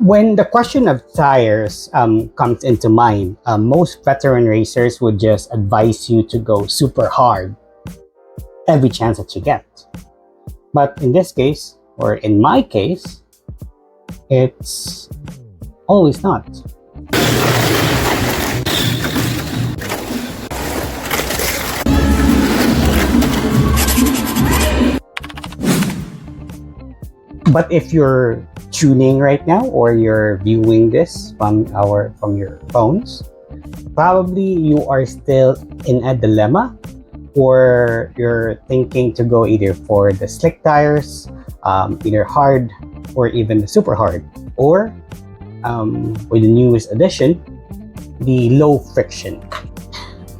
When the question of tires comes into mind, most veteran racers would just advise you to go super hard every chance that you get. But in this case, or in my case, it's always not. But if you're tuning right now or you're viewing this from your phones, probably you are still in a dilemma, or you're thinking to go either for the slick tires, either hard or even the super hard, or with the newest addition, the low friction.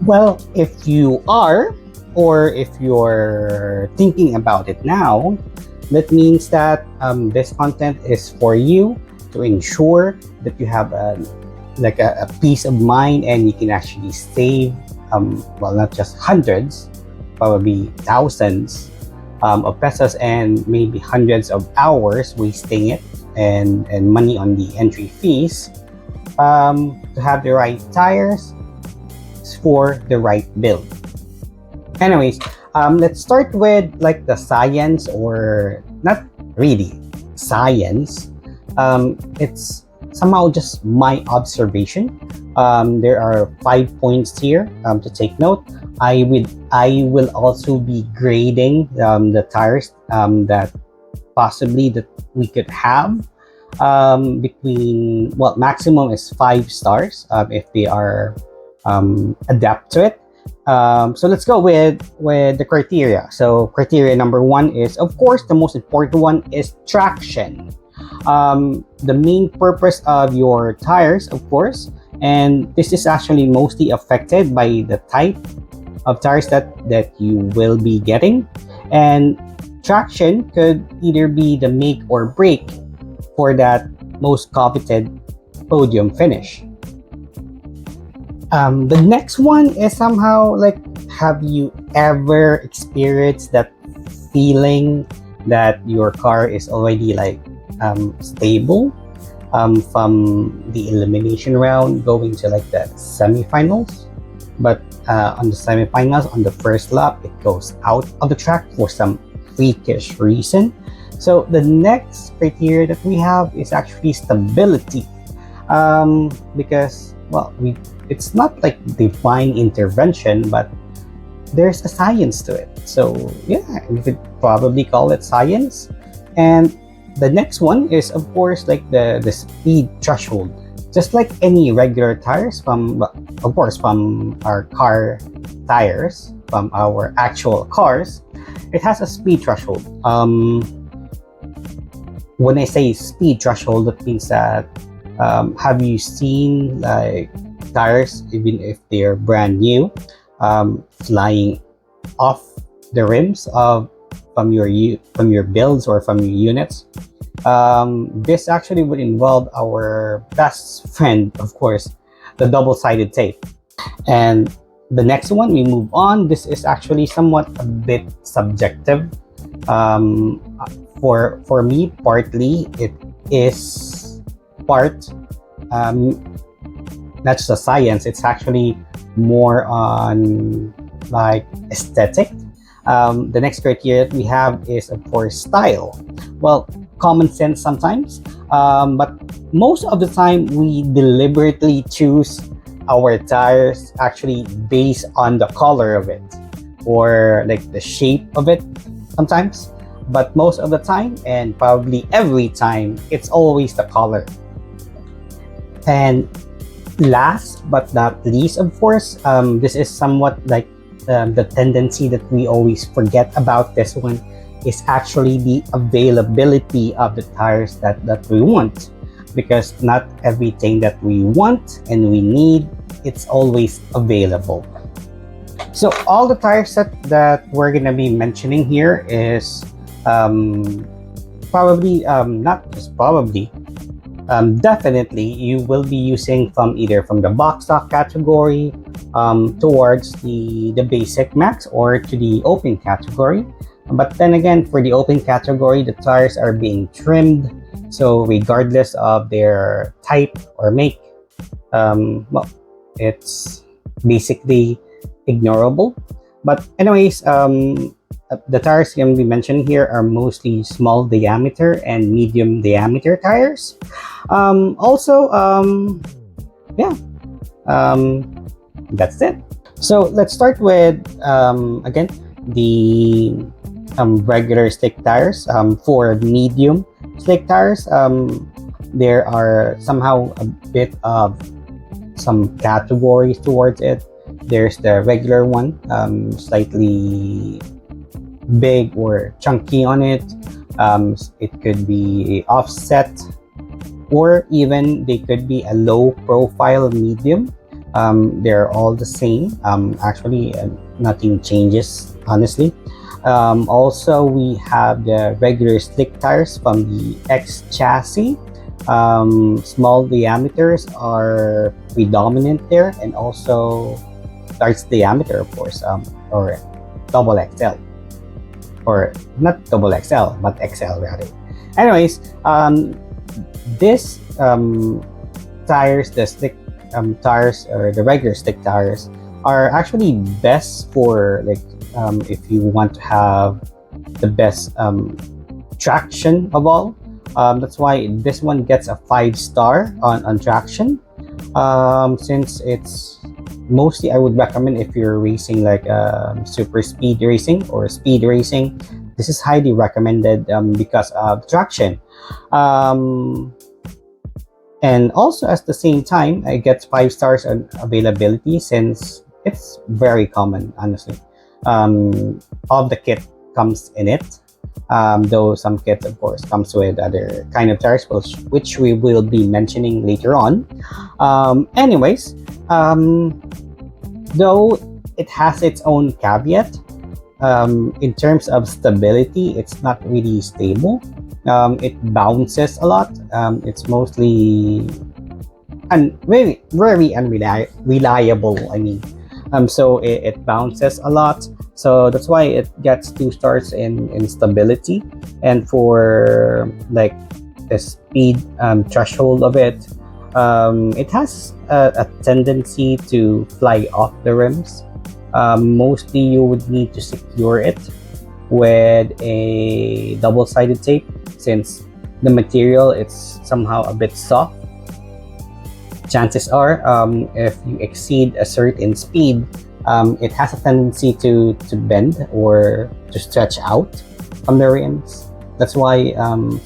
Well, if you are, or if you're thinking about it now, that means that this content is for you to ensure that you have a peace of mind, and you can actually save well, not just hundreds, probably thousands of pesos, and maybe hundreds of hours wasting it, and money on the entry fees, to have the right tires for the right build. Anyways, let's start with like the science, or not really science. It's somehow just my observation. There are 5 points here to take note. I will also be grading the tires that possibly that we could have, between, well, maximum is 5 stars if they are adapt to it. So let's go with the criteria. So criteria number 1 is, of course, the most important one is traction. The main purpose of your tires, of course, and this is actually mostly affected by the type of tires that you will be getting, and traction could either be the make or break for that most coveted podium finish. The next one is somehow like, have you ever experienced that feeling that your car is already like stable from the elimination round going to like the semifinals, but on the semifinals, on the first lap, it goes out of the track for some freakish reason? So the next criteria that we have is actually stability, because, well, it's not like divine intervention, but there's a science to it. So yeah, you could probably call it science. And the next one is, of course, like the speed threshold. Just like any regular tires from our car tires, from our actual cars, it has a speed threshold. When I say speed threshold, that means that, have you seen like tires, even if they're brand new, flying off the rims from your builds or from your units? This actually would involve our best friend, of course, the double-sided tape. And the next one, we move on. This is actually somewhat a bit subjective. For me, partly it is part, not just a science, it's actually more on like aesthetic. The next criteria that we have is, of course, style. Well, common sense sometimes, but most of the time we deliberately choose our tires actually based on the color of it, or like the shape of it sometimes, but most of the time, and probably every time, it's always the color. And last but not least, of course, this is somewhat like the tendency that we always forget about this one, is actually the availability of the tires that we want, because not everything that we want and we need, it's always available. So all the tires that we're gonna be mentioning here is probably, not just probably, definitely you will be using either from the box stock category towards the basic max, or to the open category. But then again, for the open category, the tires are being trimmed So regardless of their type or make, well, it's basically ignorable. But anyways, the tires can be mentioned here are mostly small diameter and medium diameter tires. Also, yeah, that's it. So let's start with again the regular slick tires. For medium slick tires, there are somehow a bit of some categories towards it. There's the regular one, slightly big or chunky on it. It could be offset, or even they could be a low profile medium. They're all the same. Actually, nothing changes, honestly. Also, we have the regular slick tires from the X chassis. Small diameters are predominant there, and also large diameter, of course, or double XL, or not double XL, but XL rather. Anyways, this tires, the slick tires or the regular slick tires, are actually best for like if you want to have the best traction of all. That's why this one gets a 5-star on traction, since it's mostly, I would recommend if you're racing like super speed racing or speed racing. This is highly recommended because of traction. And also at the same time, I get 5 stars on availability, since it's very common, honestly. All the kit comes in it, though some kits, of course, comes with other kind of tires, which we will be mentioning later on. Anyways, though it has its own caveat, in terms of stability, it's not really stable. It bounces a lot. It's mostly very, very unreliable. I mean, so it bounces a lot. So that's why it gets 2 stars in stability. And for like the speed threshold of it, it has a tendency to fly off the rims. Mostly you would need to secure it with a double-sided tape, since the material it's somehow a bit soft. Chances are, if you exceed a certain speed, it has a tendency to bend or to stretch out from the rims. That's why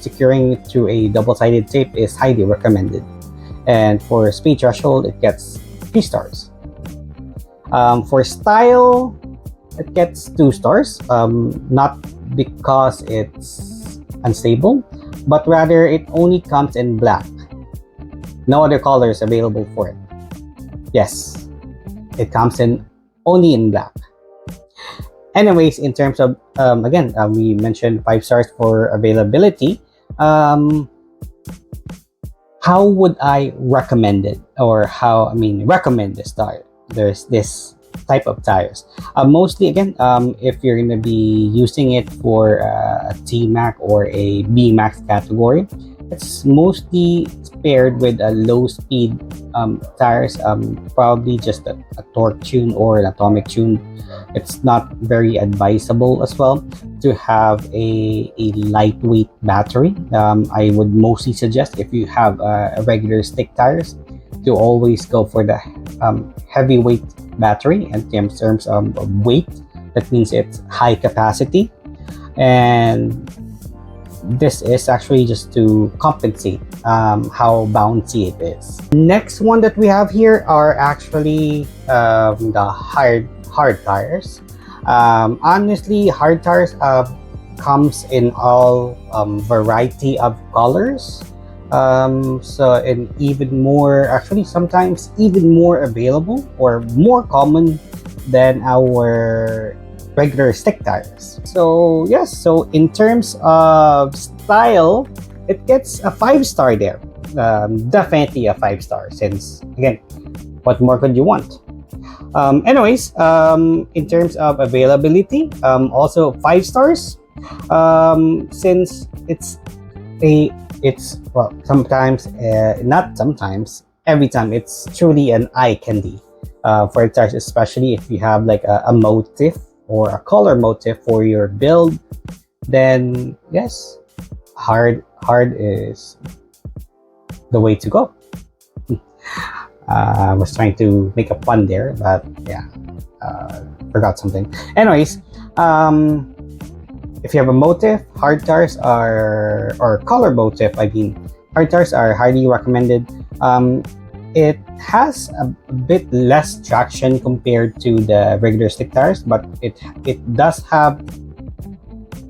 securing it through a double-sided tape is highly recommended. And for speed threshold, it gets 3 stars. For style, it gets 2 stars. Not because it's unstable, but rather it only comes in black. No other colors available for it. Yes, it comes in only in black. Anyways, in terms of again, we mentioned 5 stars for availability. How would I recommend it, or recommend this tire? There's this type of tires. Mostly, again, if you're gonna be using it for a T-Mac or a B-Max category, it's mostly paired with a low-speed tires, probably just a torque tune or an atomic tune. It's not very advisable as well to have a lightweight battery. I would mostly suggest, if you have a regular stick tires, to always go for the heavyweight battery. And in terms of weight, that means it's high capacity, and this is actually just to compensate how bouncy it is. Next one that we have here are actually the hard tires. Honestly, hard tires comes in all variety of colors. So, and even more, actually sometimes even more available or more common than our regular stick tires. So yes, so in terms of style, it gets a 5-star there. Definitely a 5-star, since again, what more could you want? Anyways, in terms of availability, also 5 stars, since it's a it's well sometimes not sometimes every time it's truly an eye candy for guitars, especially if you have like a motif or a color motif for your build. Then yes, hard is the way to go. I was trying to make a pun there, but yeah, forgot something. Anyways, if you have a motif, hard tars are, or color motif, I mean, hard tars are highly recommended. It has a bit less traction compared to the regular stick tires, but it does have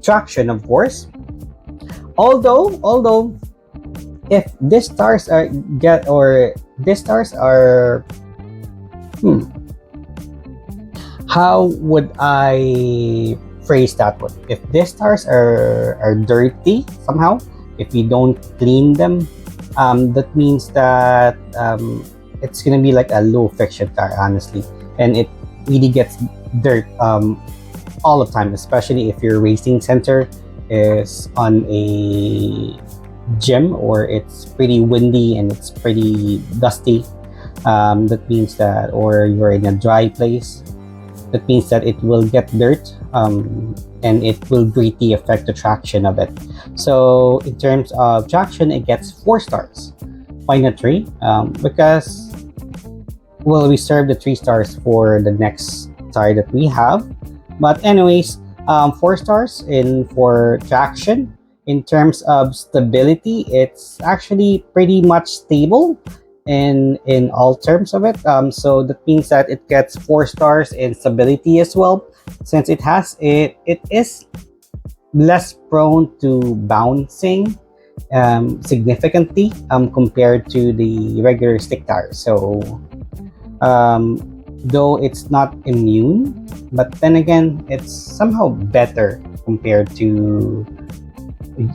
traction, of course. Although if these stars are get or these stars are how would I phrase that one? If these stars are dirty somehow, if you don't clean them, that means that it's gonna be like a low friction car, honestly, and it really gets dirt all the time, especially if your racing center is on a gym or it's pretty windy and it's pretty dusty. That means that, or you're in a dry place, that means that it will get dirt, and it will greatly affect the traction of it. So in terms of traction, it gets 4 stars. Why not 3? Because we'll reserve the 3 stars for the next tire that we have. But anyways, 4 stars in for traction. In terms of stability, it's actually pretty much stable in all terms of it. So that means that it gets 4 stars in stability as well, since it is less prone to bouncing significantly compared to the regular stick tires. So though it's not immune, but then again, it's somehow better compared to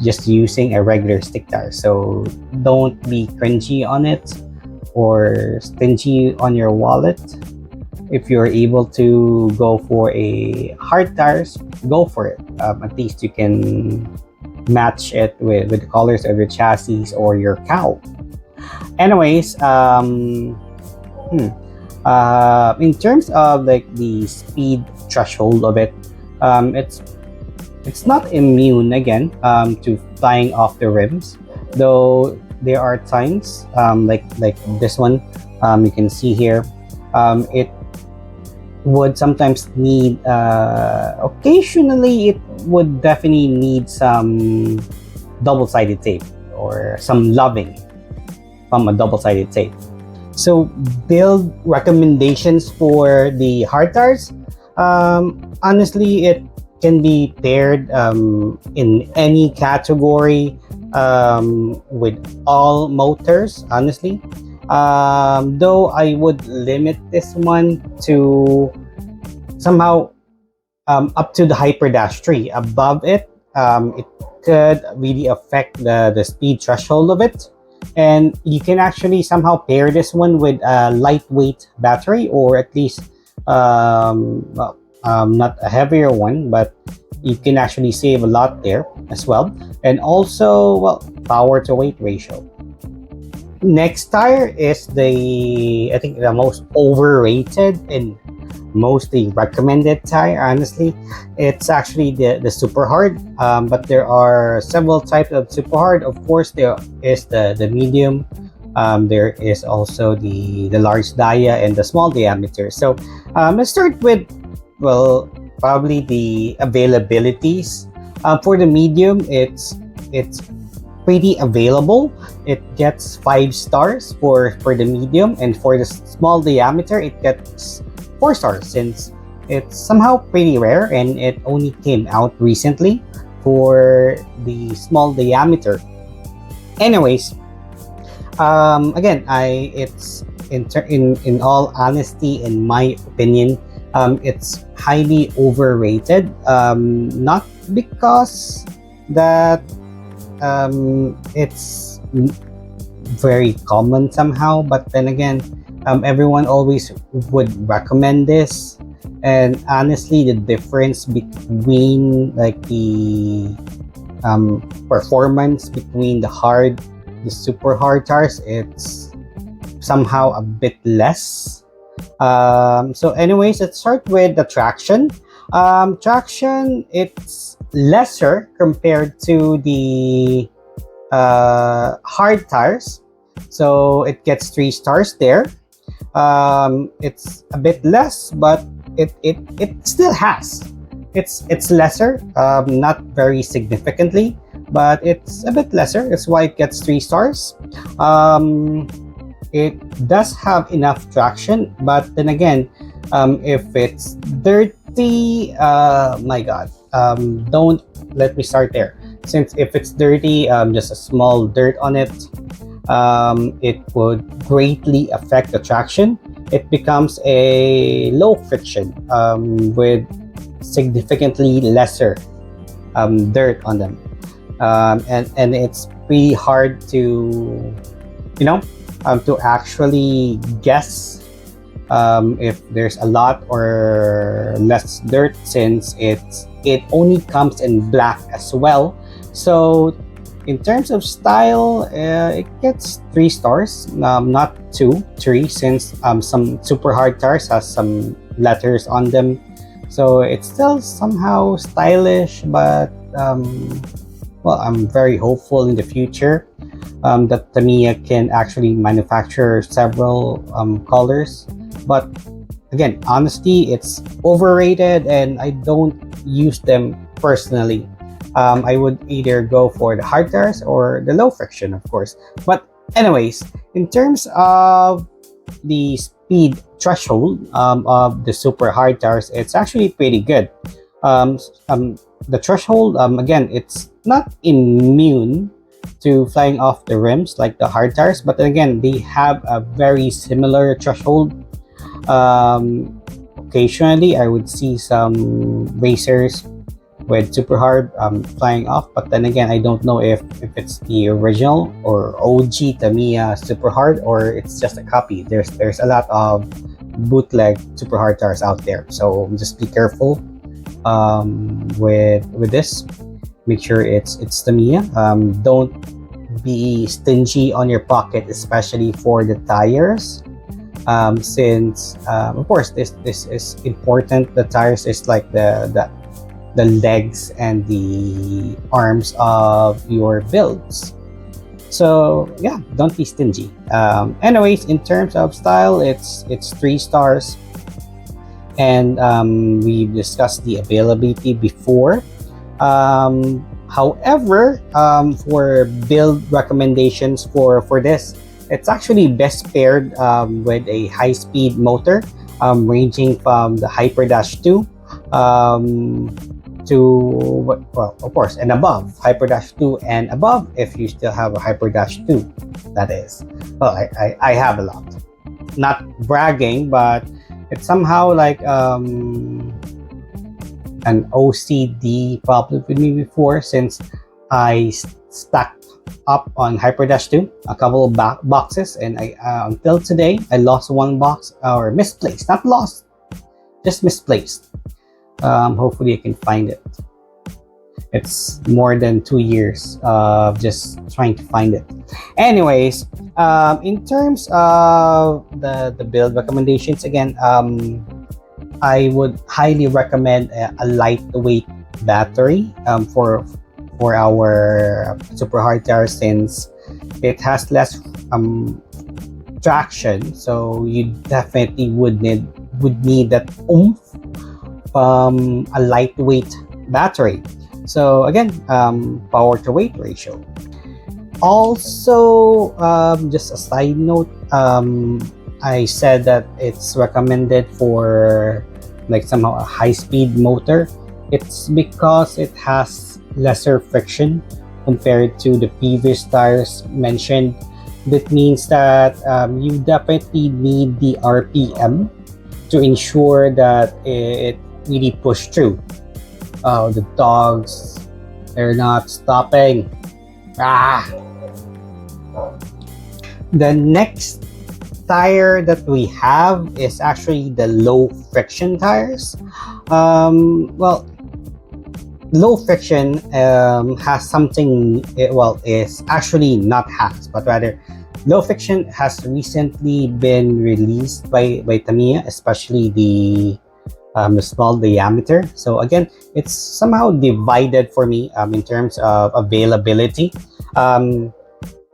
just using a regular stick tire. So don't be cringy on it or stingy on your wallet. If you're able to go for a hard tires, go for it. At least you can match it with the colors of your chassis or your cowl. Anyways, in terms of like the speed threshold of it, it's not immune again to flying off the rims, though there are times like this one, you can see here, it would sometimes need occasionally it would definitely need some double-sided tape or some loving from a double-sided tape. So build recommendations for the hard tires, honestly, it can be paired in any category with all motors, honestly. Though I would limit this one to somehow up to the Hyper Dash 3. Above it, it could really affect the speed threshold of it. And you can actually somehow pair this one with a lightweight battery, or at least not a heavier one, but you can actually save a lot there as well. And also, well, power to weight ratio. Next tire is I think the most overrated and mostly recommended tire, honestly. It's actually the SuperHard, but there are several types of SuperHard. Of course, there is the medium, there is also the large dia and the small diameter. So let's start with, well, probably the availabilities. For the medium, it's pretty available. It gets 5 stars for the medium, and for the small diameter, it gets 4 stars, since it's somehow pretty rare and it only came out recently for the small diameter. Anyways, again, it's in all honesty, in my opinion, it's highly overrated. Not because that it's very common somehow, but then again, everyone always would recommend this. And honestly, the difference between like the performance between the super hard tires, it's somehow a bit less. So anyways, let's start with the traction. Traction, it's lesser compared to the hard tires. So it gets 3 stars there. It's a bit less, but it still has. It's lesser, not very significantly, but it's a bit lesser. That's why it gets 3 stars. It does have enough traction, but then again, if it's dirty, my God, don't let me start there. Since if it's dirty, just a small dirt on it, it would greatly affect the traction. It becomes a low friction with significantly lesser dirt on them, and it's pretty hard to, you know, to actually guess if there's a lot or less dirt, since it only comes in black as well. So in terms of style, it gets 3 stars, not 2, 3, since some super hard tires has some letters on them. So it's still somehow stylish, but well, I'm very hopeful in the future that Tamiya can actually manufacture several colors. But again, honestly, it's overrated and I don't use them personally. I would either go for the hard tires or the low friction, of course. But anyways, in terms of the speed threshold of the super hard tires, it's actually pretty good. The threshold, again, it's not immune to flying off the rims like the hard tires, but then again, they have a very similar threshold. Occasionally, I would see some racers with super hard flying off, but then again, I don't know if it's the original or OG Tamiya super hard, or it's just a copy. There's a lot of bootleg super hard tires out there, so just be careful with this. Make sure it's Tamiya. Don't be stingy on your pocket, especially for the tires, since of course this is important. The tires is like the legs and the arms of your builds. So yeah, don't be stingy. Anyways, in terms of style, it's 3 stars, and we've discussed the availability before. However, for build recommendations for this, it's actually best paired with a high-speed motor, ranging from the Hyper Dash 2 to, well, of course, and above. Hyper Dash 2 and above, if you still have a Hyper Dash 2, that is. Well, I have a lot. Not bragging, but it's somehow like an OCD problem with me before, since I stacked up on Hyper Dash 2 a couple of boxes, and I until today I lost 1 box, or misplaced, not lost, just misplaced. Hopefully I can find it. It's more than 2 years of just trying to find it. Anyways, in terms of the build recommendations, again, I would highly recommend a lightweight battery for our super hard tire, since it has less traction. So you definitely would need that oomph from a lightweight battery. So again, power to weight ratio. Also, just a side note, I said that it's recommended for like somehow a high-speed motor. It's because it has lesser friction compared to the previous tires mentioned. That means that you definitely need the RPM to ensure that it really push through. Oh, the dogs, they're not stopping. The next tire that we have is actually the low friction tires. Well, low friction has something, well, is actually not has, but rather low friction has recently been released by Tamiya, especially the small diameter. So again, it's somehow divided for me in terms of availability. Um,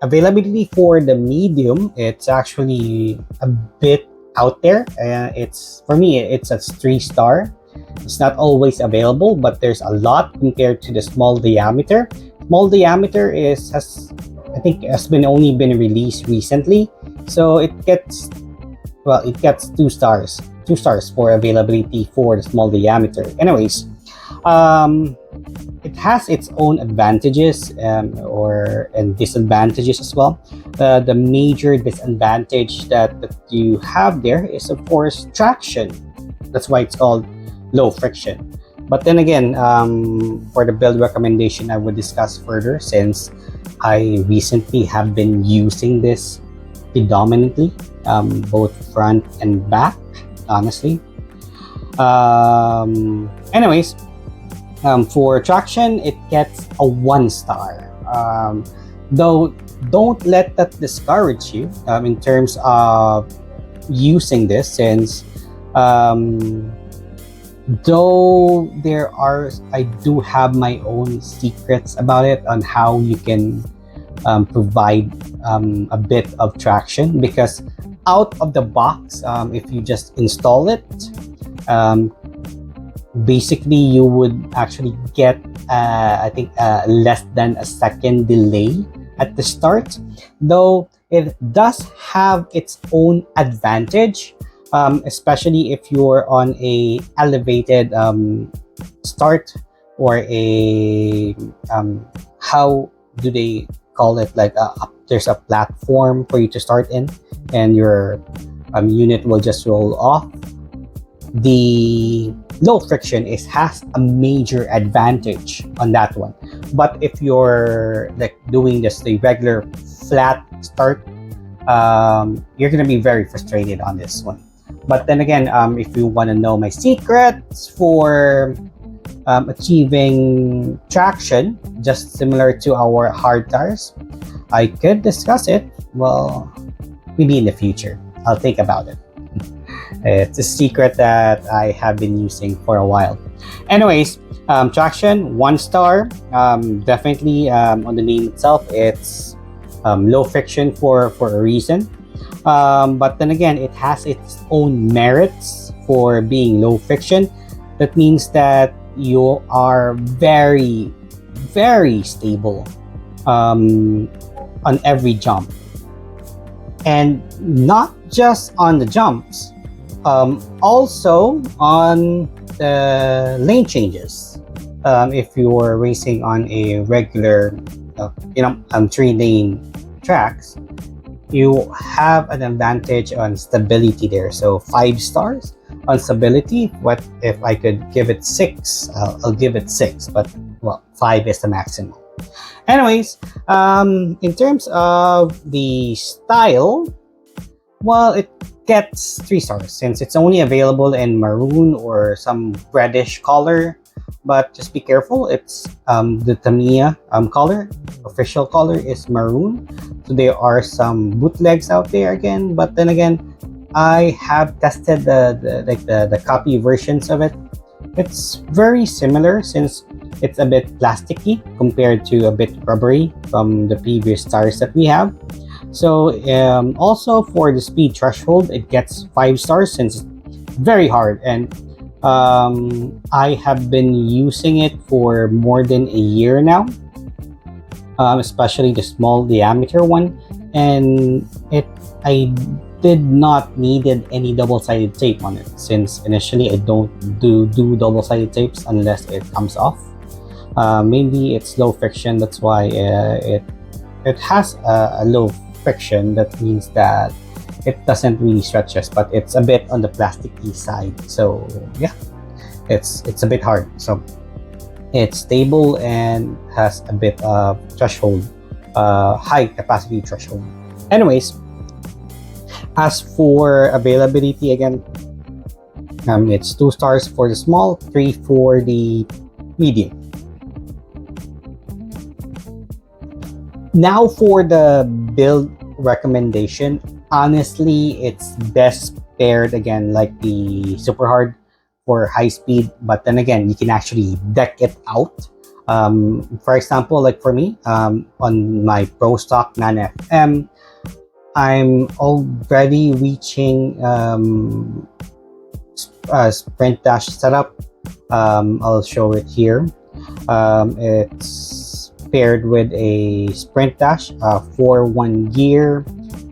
Availability for the medium, it's actually a bit out there. It's for me, it's a 3 star. It's not always available, but there's a lot compared to the small diameter. Small diameter is has I think has been only been released recently, so it gets 2 stars. 2 stars for availability for the small diameter. Anyways, um, it has its own advantages and disadvantages as well. The major disadvantage that you have there is, of course, traction. That's why it's called low friction. But then again, for the build recommendation, I would discuss further since I recently have been using this predominantly, both front and back, honestly. Anyways, for traction, it gets a 1 star. Though, don't let that discourage you in terms of using this, since um, though I do have my own secrets about it on how you can provide a bit of traction, because out of the box, if you just install it, um, basically you would actually get I think less than a second delay at the start, though it does have its own advantage, especially if you're on a elevated start, or a how do they call it, like there's a platform for you to start in, and your unit will just roll off. The low friction has a major advantage on that one. But if you're like doing just the regular flat start, you're gonna be very frustrated on this one. But then again, if you want to know my secrets for achieving traction just similar to our hard tires, I could discuss it. Well, maybe in the future. I'll think about it. It's a secret that I have been using for a while. Anyways, traction 1 star. Definitely on the name itself, it's low friction for a reason. But then again, it has its own merits for being low friction. That means that you are very, very stable on every jump. And not just on the jumps, also on the lane changes. If you're racing on a regular, 3-lane tracks, you have an advantage on stability there. So 5 stars on stability. What if I could give it 6? I'll give it 6, but well, 5 is the maximum. Anyways, in terms of the style, well, it gets 3 stars since it's only available in maroon or some reddish color. But just be careful, it's the Tamiya color. Official color is maroon. So there are some bootlegs out there again. But then again, I have tested the copy versions of it. It's very similar since it's a bit plasticky compared to a bit rubbery from the previous tires that we have. So also for the speed threshold, it gets 5 stars since it's very hard, and I have been using it for more than a year now, especially the small diameter one, and I did not needed any double-sided tape on it, since initially I don't do double-sided tapes unless it comes off. Maybe it's low friction, that's why it has a low friction. That means that it doesn't really stretch us, but it's a bit on the plasticky side. So yeah, it's a bit hard. So it's stable and has a bit of threshold, high capacity threshold. Anyways, as for availability, again, it's 2 stars for the small, 3 for the medium. Now for the build recommendation, honestly, it's best paired again like the SuperHard for high speed, but then again, you can actually deck it out. For example, like for me, on my Pro Stock 9FM, I'm already reaching sprint dash setup. I'll show it here. It's paired with a sprint dash for 1 year.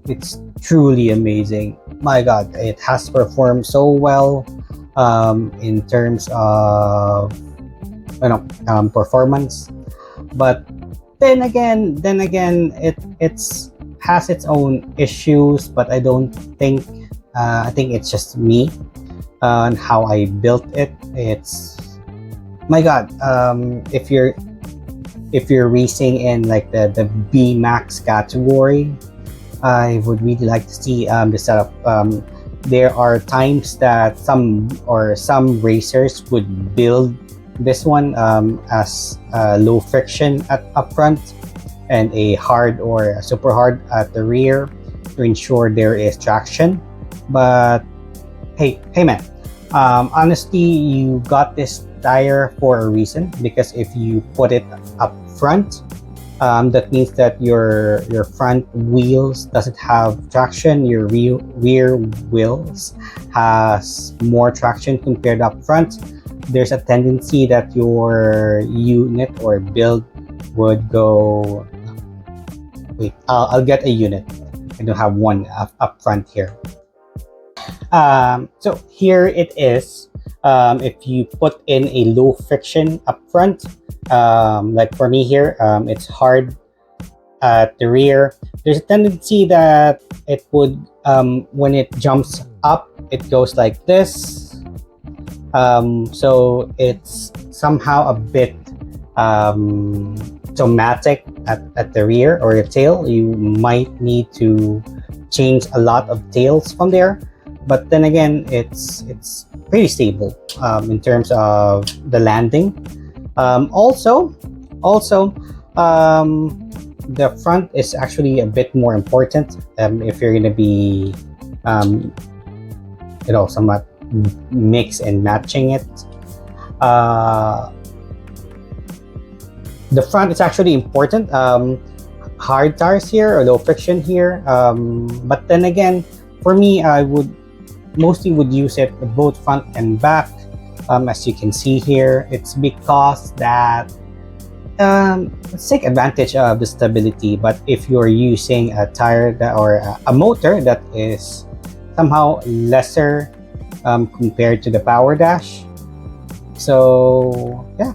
It's truly amazing. My god, it has performed so well in terms of performance. But then again, it's has its own issues. But I don't think I think it's just me and how I built it. It's my god. If you're racing in like the B Max category, I would really like to see the setup. There are times that some racers would build this one as low friction at up front and a hard or a super hard at the rear to ensure there is traction. But hey man, honestly, you got this tire for a reason, because if you put it up front, that means that your front wheels doesn't have traction. Your rear wheels has more traction compared up front. There's a tendency that your unit or build would go. Wait, I'll get a unit. I don't have one up front here. So here it is. If you put in a low friction up front, like for me here, it's hard at the rear. There's a tendency that it would, when it jumps up, it goes like this. So it's somehow a bit somatic at the rear or the tail. You might need to change a lot of tails from there. But then again, it's pretty stable in terms of the landing. Also, the front is actually a bit more important if you're going to be, somewhat mix and matching it. The front is actually important. Hard tires here or low friction here. But then again, for me, I would mostly use it both front and back. As you can see here, it's because that let's take advantage of the stability. But if you're using a tire or a motor that is somehow lesser compared to the power dash, so yeah,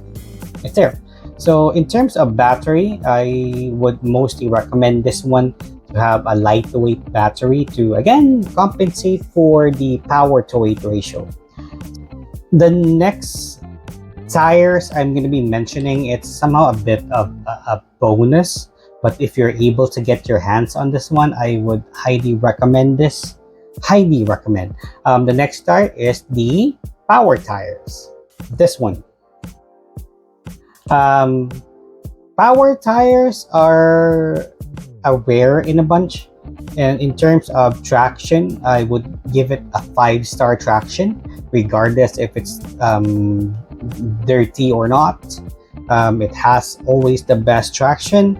it's there. So in terms of battery, I would mostly recommend this one to have a lightweight battery to again compensate for the power to weight ratio. The next tires I'm going to be mentioning, it's somehow a bit of a bonus, but if you're able to get your hands on this one, I would highly recommend this. Highly recommend. The next tire is the power tires. This one. Power tires are a rare in a bunch, and in terms of traction, I would give it a 5-star traction, regardless if it's dirty or not. It has always the best traction.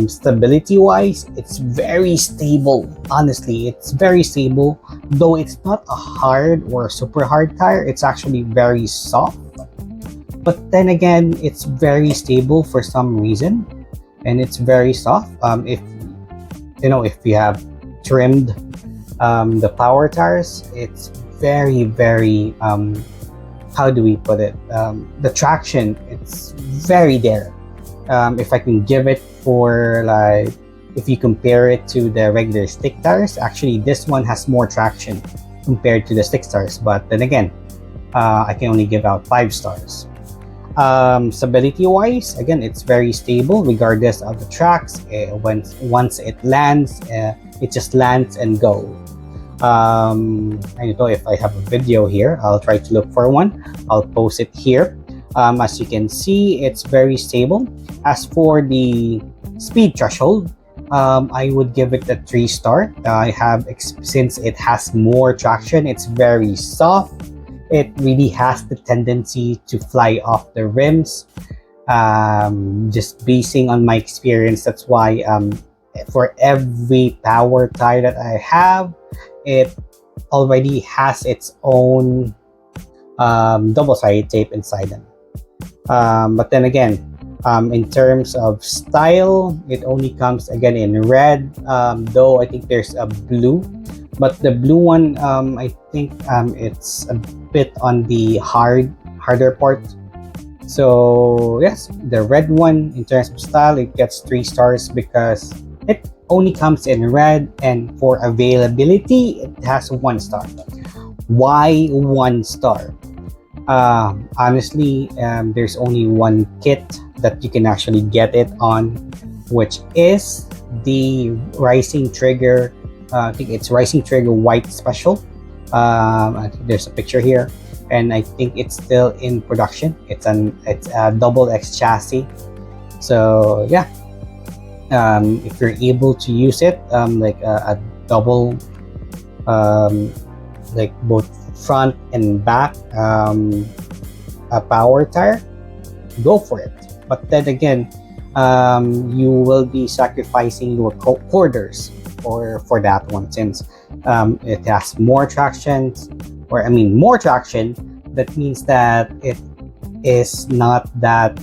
Stability wise, it's very stable. Honestly, it's very stable. Though it's not a hard or a super hard tire, it's actually very soft. But then again, it's very stable for some reason, and it's very soft. If you have trimmed the power tires, it's very how do we put it? The traction, it's very there. If I can give it for, like, if you compare it to the regular stick tires, actually this one has more traction compared to the stick tires. But then again, I can only give out 5 stars. Stability wise, again, it's very stable regardless of the tracks. Once it lands, it just lands and go. I don't know if I have a video here. I'll try to look for one. I'll post it here. As you can see, it's very stable. As for the speed threshold, I would give it a 3-star. Since it has more traction, it's very soft. It really has the tendency to fly off the rims. Just basing on my experience, that's why for every power tire that I have, it already has its own double-sided tape inside them. But then again, in terms of style, it only comes again in red, though I think there's a blue, but the blue one, I think it's a bit on the harder part. So yes, the red one, in terms of style, it gets 3 stars because it only comes in red, and for availability, it has 1 star. Why 1 star? Honestly, there's only one kit that you can actually get it on, which is the Rising Trigger. I think it's Rising Trigger White Special. I think there's a picture here, and I think it's still in production. It's a double X chassis. So yeah, if you're able to use it, like a double, like both front and back, a power tire, go for it. But then again, you will be sacrificing your quarters for that one, since it has more traction, more traction. That means that it is not that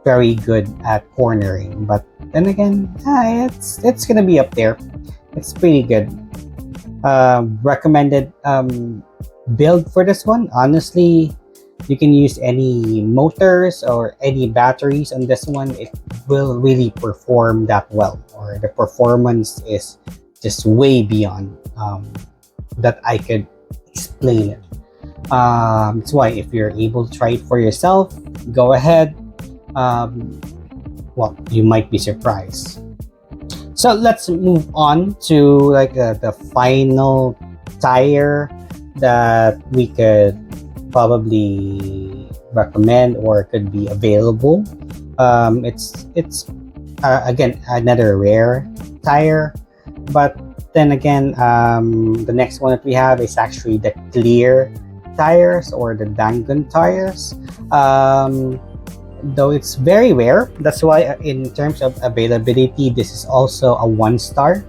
very good at cornering. But then again, it's gonna be up there. It's pretty good. Recommended build for this one, honestly, you can use any motors or any batteries on this one. It will really perform that well, or the performance is just way beyond that I could explain it. That's why if you're able to try it for yourself, go ahead. Well, you might be surprised. So let's move on to like the final tire that we could probably recommend or could be available. It's again another rare tire, but then again, the next one that we have is actually the clear tires, or the Dangon tires. Though it's very rare, that's why in terms of availability, this is also a 1 star,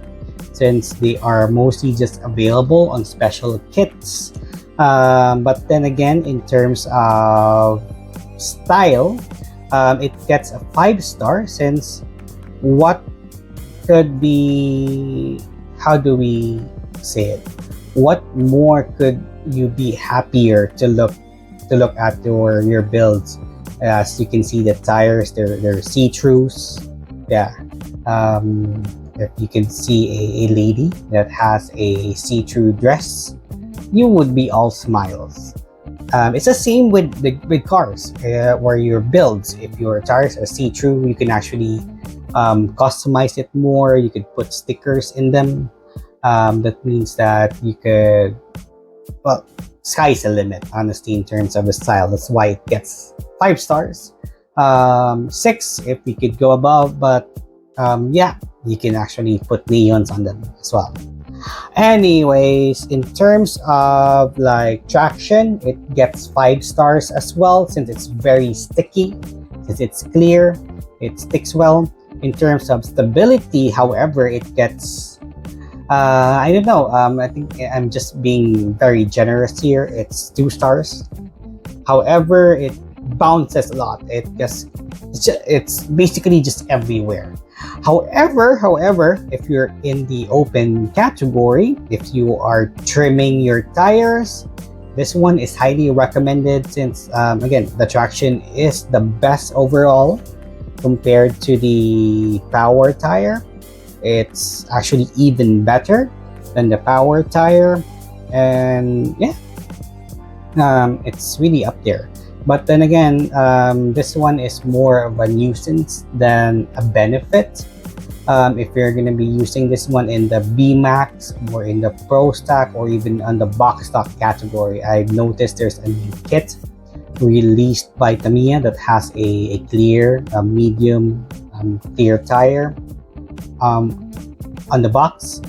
since they are mostly just available on special kits. But then again, in terms of style, it gets a 5 star, since what could be, how do we say it, what more could you be happier to look at your builds? As you can see, the tires, they're see-throughs. Yeah, if you can see a lady that has a see-through dress, you would be all smiles. It's the same with cars, where your builds, if your tires are see-through, you can actually customize it more. You could put stickers in them. That means that you could, well, sky's the limit, honestly, in terms of the style. That's why it gets 5 stars. 6 if we could go above, but yeah, you can actually put neons on them as well. Anyways, in terms of like traction, it gets 5 stars as well, since it's very sticky, since it's clear, it sticks well. In terms of stability, however, it gets I don't know, I think I'm just being very generous here. It's 2 stars. However, it bounces a lot. It's basically just everywhere. However, if you're in the open category, if you are trimming your tires, this one is highly recommended, since again, the traction is the best overall compared to the power tire. It's actually even better than the power tire, and yeah, it's really up there. But then again, this one is more of a nuisance than a benefit. If you're going to be using this one in the B Max or in the Pro Stock or even on the Box Stock category, I've noticed there's a new kit released by TAMIYA that has a clear, a medium, clear tire on the box.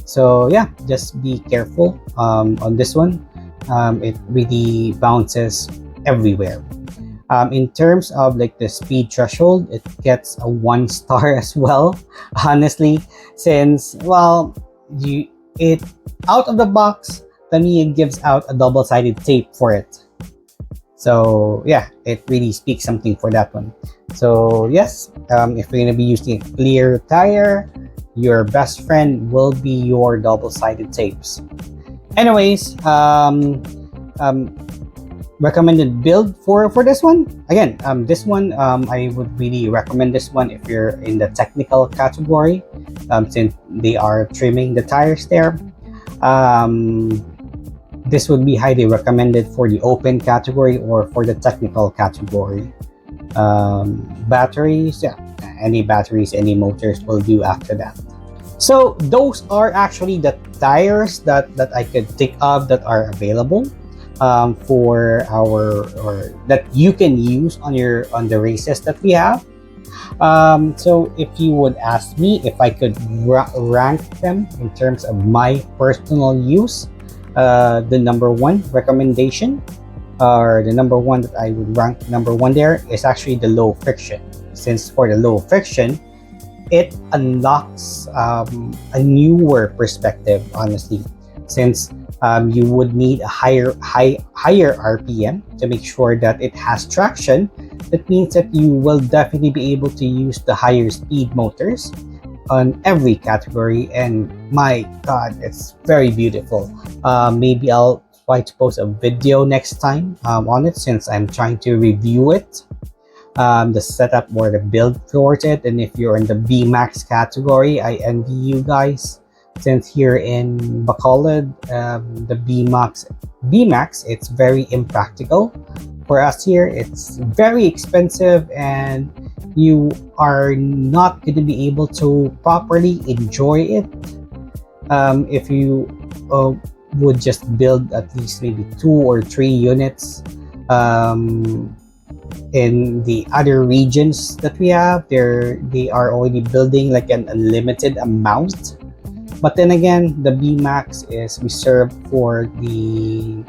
So yeah, just be careful on this one. It really bounces everywhere. In terms of like the speed threshold, it gets a 1 star as well. Honestly, since well, you it out of the box, Tamiya gives out a double-sided tape for it. So yeah, it really speaks something for that one. So yes, if you're gonna be using a clear tire, your best friend will be your double-sided tapes. Anyways, recommended build for this one. Again, this one I would really recommend this one if you're in the technical category, since they are trimming the tires there. This would be highly recommended for the open category or for the technical category. Batteries, yeah, any batteries, any motors will do after that. So those are actually the tires that I could think of that are available for our, or that you can use on the races that we have. So if you would ask me if I could rank them in terms of my personal use, the number one recommendation, or the number one that I would rank number one there, is actually the low friction. Since for the low friction, it unlocks a newer perspective, honestly, since you would need a higher RPM to make sure that it has traction. That means that you will definitely be able to use the higher speed motors on every category, and my god, it's very beautiful. Maybe I'll try to post a video next time on it, since I'm trying to review it, the setup or the build towards it. And if you're in the B-Max category, I envy you guys, since here in Bacolod, the B-Max, it's very impractical. For us here, it's very expensive, and you are not going to be able to properly enjoy it if you would just build at least maybe 2 or 3 units. In the other regions that we have, they are already building like an unlimited amount. But then again, the B-Max is reserved for the,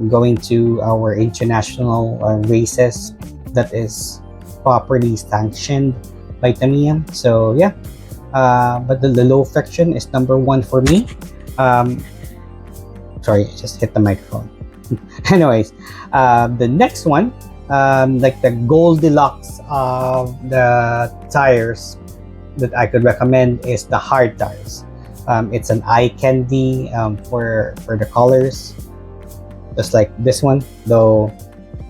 going to our international races that is properly sanctioned by Tamiya. So yeah, but the low friction is number one for me. Sorry, I just hit the microphone. Anyways, the next one, like the Goldilocks of the tires that I could recommend, is the hard tires. It's an eye candy for the colors, just like this one, though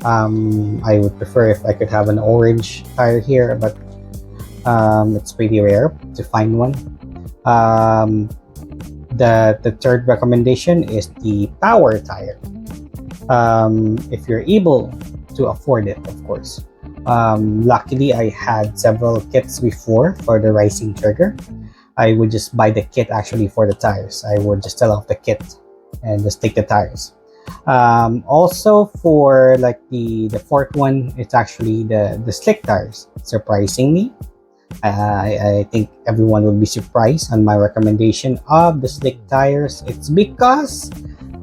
I would prefer if I could have an orange tire here, but it's pretty rare to find one. The third recommendation is the power tire, if you're able to afford it, of course. Luckily, I had several kits before for the Rising Trigger. I would just buy the kit actually for the tires. I would just sell off the kit and just take the tires. Also for like the fourth one, it's actually the slick tires. Surprisingly, I think everyone will be surprised on my recommendation of the slick tires. It's because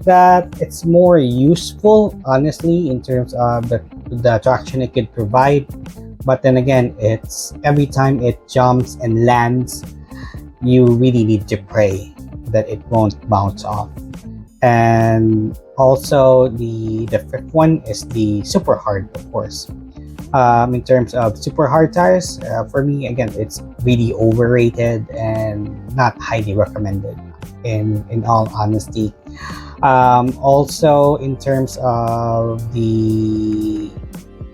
that it's more useful, honestly, in terms of the traction it could provide. But then again, it's every time it jumps and lands, you really need to pray that it won't bounce off. And also the fifth one is the SuperHard, of course. In terms of SuperHard tires, for me, again, it's really overrated and not highly recommended, in all honesty. Also, in terms of the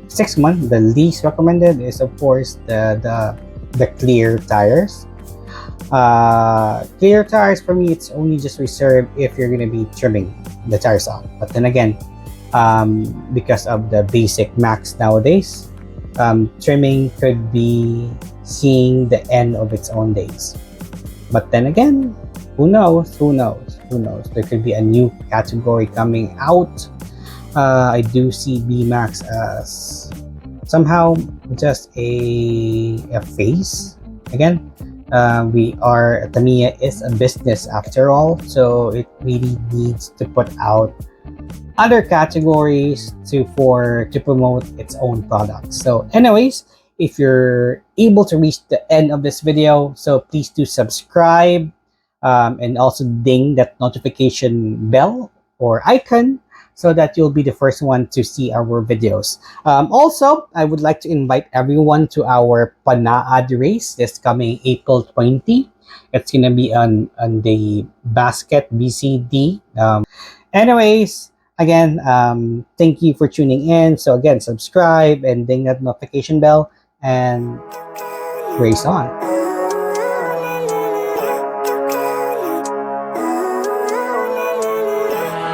sixth one, the least recommended is, of course, the clear tires. Clear tires, for me, it's only just reserved if you're going to be trimming the tires off. But then again, because of the basic max nowadays, trimming could be seeing the end of its own days. But then again, who knows? There could be a new category coming out. I do see B-Max as somehow just a phase. Again, Tamiya is a business after all, so it really needs to put out other categories to promote its own products. So anyways, if you're able to reach the end of this video, so please do subscribe, and also ding that notification bell or icon so that you'll be the first one to see our videos. Also, I would like to invite everyone to our Panaad race this coming April 20. It's gonna be on the basket BCD. Anyways, again, thank you for tuning in. So again, subscribe and ding that notification bell and race on.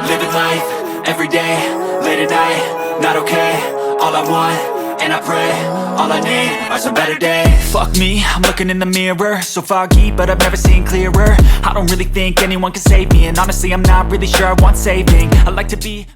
Living life, every day, late at night, not okay. All I want, and I pray, all I need are some better days. Fuck me, I'm looking in the mirror, so foggy, but I've never seen clearer. I don't really think anyone can save me, and honestly I'm not really sure I want saving. I like to be